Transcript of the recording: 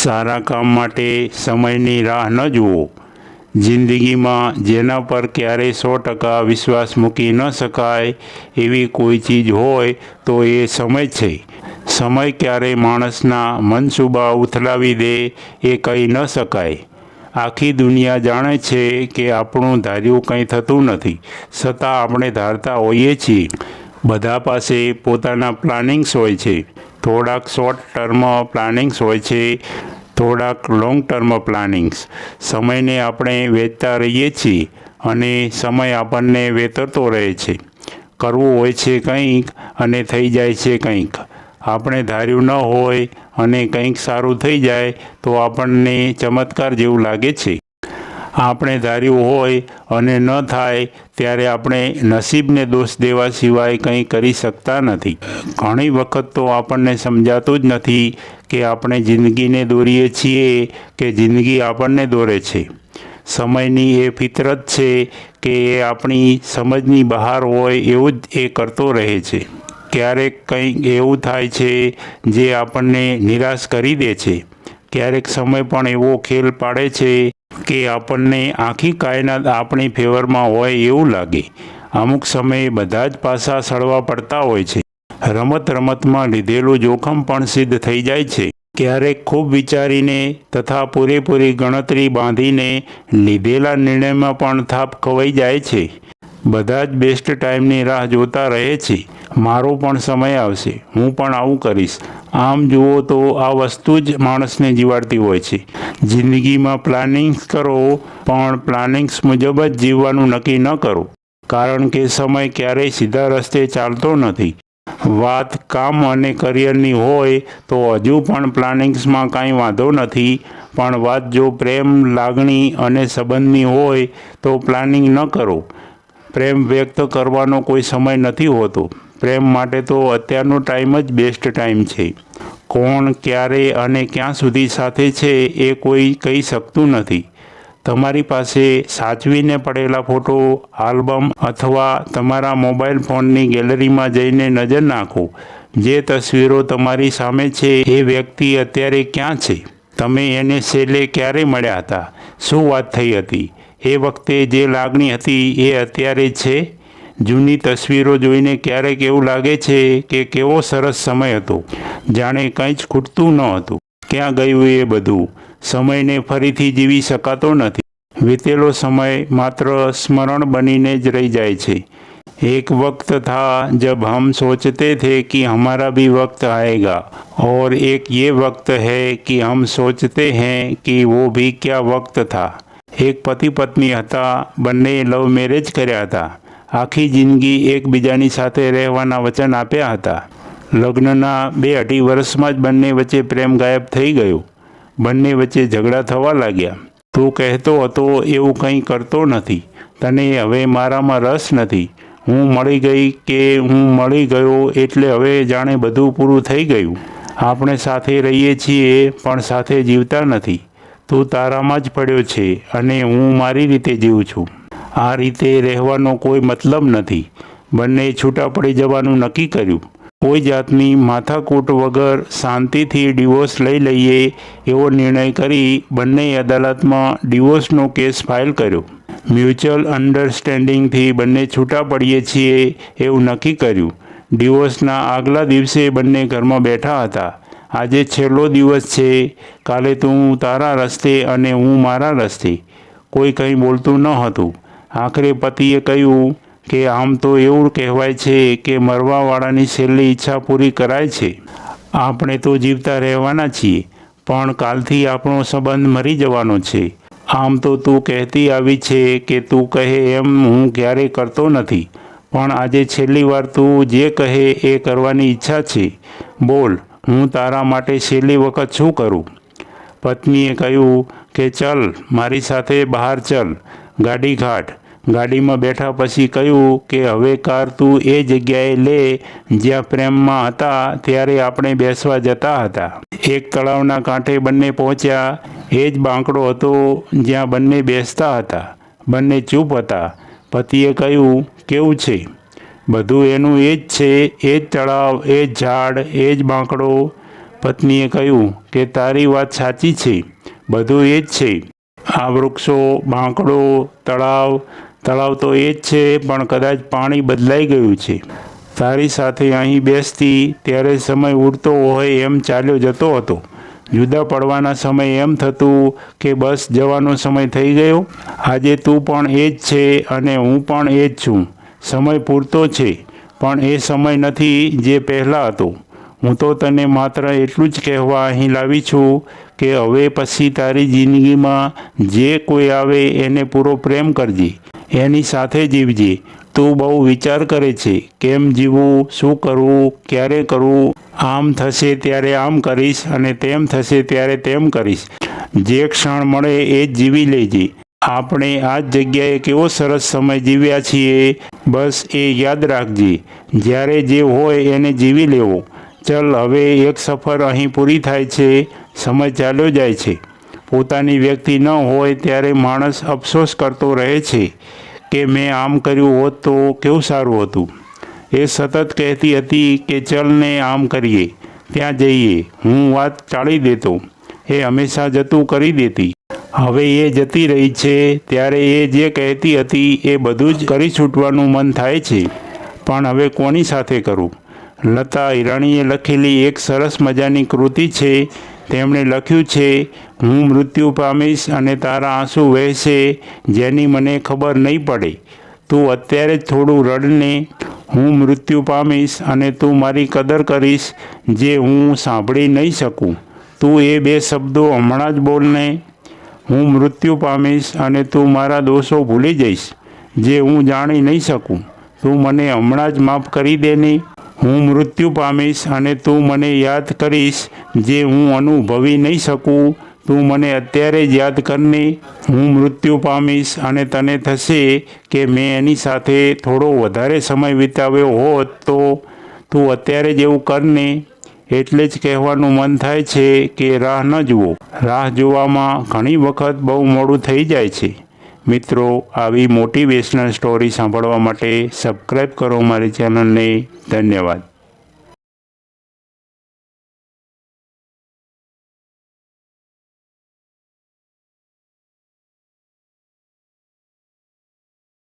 સારા કામ માટે સમયની રાહ ન જુઓ। જિંદગીમાં જેના પર ક્યારેય 100% વિશ્વાસ મૂકી ન શકાય એવી કોઈ ચીજ હોય તો એ સમય છે। સમય ક્યારેય માણસના મનસૂબા ઉથલાવી દે એ કહી ન શકાય। આખી દુનિયા જાણે છે કે આપણું ધાર્યું કંઈ થતું નથી, છતાં આપણે ધારતા હોઈએ છીએ। બધા પાસે પોતાના પ્લાનિંગ્સ હોય છે। થોડાક શોર્ટ ટર્મ પ્લાનિંગ્સ હોય છે, થોડાક લોંગ ટર્મ પ્લાનિંગ્સ। સમયને આપણે વેચતા રહીએ છીએ અને સમય આપણને વેતરતો રહે છે। કરવું હોય છે કંઈક અને થઈ જાય છે કંઈક। આપણે ધાર્યું ન હોય અને કંઈક સારું થઈ જાય તો આપણને ચમત્કાર જેવું લાગે છે। આપણે ધાર્યું હોય અને ન થાય ત્યારે આપણે નસીબને દોષ દેવા સિવાય કંઈ કરી શકતા નથી। ઘણી વખત તો આપણને સમજાતું જ નથી કે આપણે જિંદગીને દોરીએ છીએ કે જિંદગી આપણને દોરે છે। સમયની એ ફિતરત છે કે એ આપણી સમજની બહાર હોય એવું જ એ કરતો રહે છે। ક્યારેક કંઈક એવું થાય છે જે આપણને નિરાશ કરી દે છે। ક્યારેક સમય પણ એવો ખેલ પાડે છે કે આપણને આખી કાયનાત આપણી ફેવરમાં હોય એવું લાગે। અમુક સમયે બધા જ પાસા સળવા પડતા હોય છે। રમત રમતમાં લીધેલું જોખમ પણ સિદ્ધ થઈ જાય છે। ક્યારેક ખૂબ વિચારીને તથા પૂરેપૂરી ગણતરી બાંધીને લીધેલા નિર્ણયમાં પણ થાપ ખવાઈ જાય છે। બધા જ બેસ્ટ ટાઈમની રાહ જોતા રહે છે। મારો પણ સમય આવશે, હું પણ આવું કરીશ। આમ જુઓ તો આ વસ્તુ જ માણસને જીવાડતી હોય છે। જિંદગીમાં પ્લાનિંગ્સ કરો પણ પ્લાનિંગ્સ મુજબ જ જીવવાનું નક્કી ન કરો, કારણ કે સમય ક્યારેય સીધા રસ્તે ચાલતો નથી। વાત કામ અને કરિયરની હોય તો હજુ પણ પ્લાનિંગ્સમાં કાંઈ વાંધો નથી, પણ વાત જો પ્રેમ, લાગણી અને સંબંધની હોય તો પ્લાનિંગ ન કરો। પ્રેમ વ્યક્ત કરવાનો કોઈ સમય નથી હોતો। પ્રેમ માટે તો અત્યારનો ટાઈમ જ બેસ્ટ ટાઈમ છે। કોણ, ક્યારે અને ક્યાં સુધી સાથે છે એ કોઈ કહી શકતું નથી। તમારી પાસે સાચવીને પડેલા ફોટો આલ્બમ અથવા તમારા મોબાઈલ ફોનની ગેલેરીમાં જઈને નજર નાખો। જે તસવીરો તમારી સામે છે એ વ્યક્તિ અત્યારે ક્યાં છે? તમે એને છેલ્લે ક્યારે મળ્યા હતા? શું વાત થઈ હતી? એ વખતે જે લાગણી હતી એ અત્યારે છે? જૂની તસવીરો જોઈને ક્યારેક એવું લાગે છે કે કેવો સરસ સમય હતો, જાણે કંઈ જ ખૂટતું ન હતું। ક્યાં ગયું એ બધું? સમયને ફરીથી જીવી શકાતો નથી। વીતેલો સમય માત્ર સ્મરણ બનીને જ રહી જાય છે। एक वक्त था जब हम सोचते थे कि हमारा भी वक्त आएगा, और एक ये वक्त है कि हम सोचते हैं कि वो भी क्या वक्त था। एक पति पत्नी હતા, બંને લવ મેરેજ કર્યા હતા। આખી જિંદગી એકબીજાની સાથે રહેવાના વચન આપ્યા હતા। લગ્નના 2-2.5 વર્ષમાં જ બંને વચ્ચે પ્રેમ ગાયબ થઈ ગયો। બંને વચ્ચે ઝઘડા થવા લાગ્યા। તું કહેતો હતો એવું કંઈ કરતો નથી, તને હવે મારામાં રસ નથી। હું મળી ગઈ કે હું મળી ગયો એટલે હવે જાણે બધું પૂરું થઈ ગયું। આપણે સાથે રહીએ છીએ પણ સાથે જીવતા નથી। તું તારામાં જ પડ્યો છે અને હું મારી રીતે જીવું છું। આ રીતે રહેવાનો કોઈ મતલબ નથી। બંને છૂટા પડી જવાનું નક્કી કર્યું। કોઈ જાતની માથાકૂટ વગર શાંતિથી ડિવોર્સ લઈ લઈએ એવો નિર્ણય કરી બંને અદાલતમાં ડિવોર્સનો કેસ ફાઇલ કર્યો। મ્યુચ્યુઅલ અન્ડરસ્ટેન્ડિંગથી બંને છૂટા પડીએ છીએ એવું નક્કી કર્યું। ડિવોર્સના આગલા દિવસે બંને ઘરમાં બેઠા હતા। આજે છેલ્લો દિવસ છે, કાલે તું તારા રસ્તે અને હું મારા રસ્તે। કોઈ કંઈ બોલતું ન હતું। આખરે પતિએ કહ્યું કે આમ તો એવું કહેવાય છે કે મરવાવાળાની છેલ્લી ઈચ્છા પૂરી કરાય છે। આપણે તો જીવતા રહેવાના છીએ, પણ કાલથી આપણો સંબંધ મરી જવાનો છે। આમ તો તું કહેતી આવી છે કે તું કહે એમ હું ક્યારેય કરતો નથી, પણ આજે છેલ્લી વાર તું જે કહે એ કરવાની ઈચ્છા છે। બોલ, હું તારા માટે છેલ્લી વખત શું કરું? પત્નીએ કહ્યું કે ચલ મારી સાથે બહાર ચલ, ગાડી કાઢ। ગાડીમાં બેઠા પછી કહ્યું કે હવે કાર તું એ જગ્યાએ લે જ્યાં પ્રેમમાં હતા ત્યારે આપણે બેસવા જતા હતા। એક તળાવના કાંઠે બંને પહોંચ્યા। એ જ બાંકડો હતો જ્યાં બંને બેસતા હતા। બંને ચૂપ હતા। પતિએ કહ્યું, કેવું છે? બધું એનું એ જ છે, એ જ તળાવ, એ જ ઝાડ, એ જ બાંકડો। પત્નીએ કહ્યું કે તારી વાત સાચી છે, બધું એ જ છે. આ વૃક્ષો, બાંકડો, તળાવ તો એ જ છે, પણ કદાચ પાણી બદલાઈ ગયું છે. તારી સાથે અહીં બેસતી ત્યારે સમય ઉડતો હોય એમ ચાલ્યો જતો હતો. જુદા પડવાના સમયે એમ થતું કે બસ જવાનો સમય થઈ ગયો. આજે તું પણ એ જ છે અને હું પણ એ જ છું. સમય પૂરતો છે, પણ એ સમય નથી જે પહેલાં હતો. હું તો તને માત્ર એટલું જ કહેવા અહીં લાવી છું કે હવે પછી તારી જિંદગીમાં જે કોઈ આવે એને પૂરો પ્રેમ કરજે, એની સાથે જીવજે. તું બહુ વિચાર કરે છે, કેમ જીવવું, શું કરવું, ક્યારે કરવું, આમ થશે ત્યારે આમ કરીશ અને તેમ થશે ત્યારે તેમ કરીશ. જે ક્ષણ મળે એ જ જીવી લેજે. આપણે આ જ જગ્યાએ કેવો સરસ સમય જીવ્યા છીએ, બસ એ યાદ રાખજે. જ્યારે જે હોય એને જીવી લેવો. ચલ, હવે એક સફર અહીં પૂરી થાય છે. સમય ચાલ્યો જાય છે. પોતાની વ્યક્તિ ન હોય ત્યારે માણસ અફસોસ કરતો રહે છે કે મેં આમ કર્યું હોત તો કેવું સારું હતું. એ સતત કહેતી હતી કે ચલ ને આમ કરીએ, ત્યાં જઈએ. હું વાત ટાળી દેતો, એ હંમેશા જતું કરી દેતી. હવે એ જતી રહી છે ત્યારે એ જે કહેતી હતી એ બધું જ કરી છૂટવાનું મન થાય છે, પણ હવે કોની સાથે કરું? લતા હિરાણીએ લખેલી એક સરસ મજાની કૃતિ છે. તેમણે લખ્યું છે, હું મૃત્યુ પામીશ અને તારા આંસુ વહેશે જેની મને ખબર નહીં પડે. તું અત્યારે જ થોડું રડને. હું મૃત્યુ પામીશ અને તું મારી કદર કરીશ જે હું સાંભળી નહીં શકું. તું એ બે શબ્દો હમણાં જ બોલને. હું મૃત્યુ પામીશ અને તું મારા દોષો ભૂલી જઈશ જે હું જાણી નહીં શકું. તું મને હમણાં જ માફ કરી દેને. હું મૃત્યુ પામીશ અને તું મને યાદ કરીશ જે હું અનુભવી નહીં શકું. તું મને અત્યારે જ યાદ કરને. હું મૃત્યુ પામીશ અને તને થશે કે મેં એની સાથે થોડો વધારે સમય વિતાવ્યો હોત, તો તું અત્યારે જ એવું કરને. એટલે જ કહેવાનું મન થાય છે કે રાહ ન જુઓ. રાહ જોવામાં ઘણી વખત બહુ મોડું થઈ જાય છે. મિત્રો, આવી મોટિવેશનલ સ્ટોરી સાંભળવા માટે સબસ્ક્રાઈબ કરો મારી ચેનલને. ધન્યવાદ.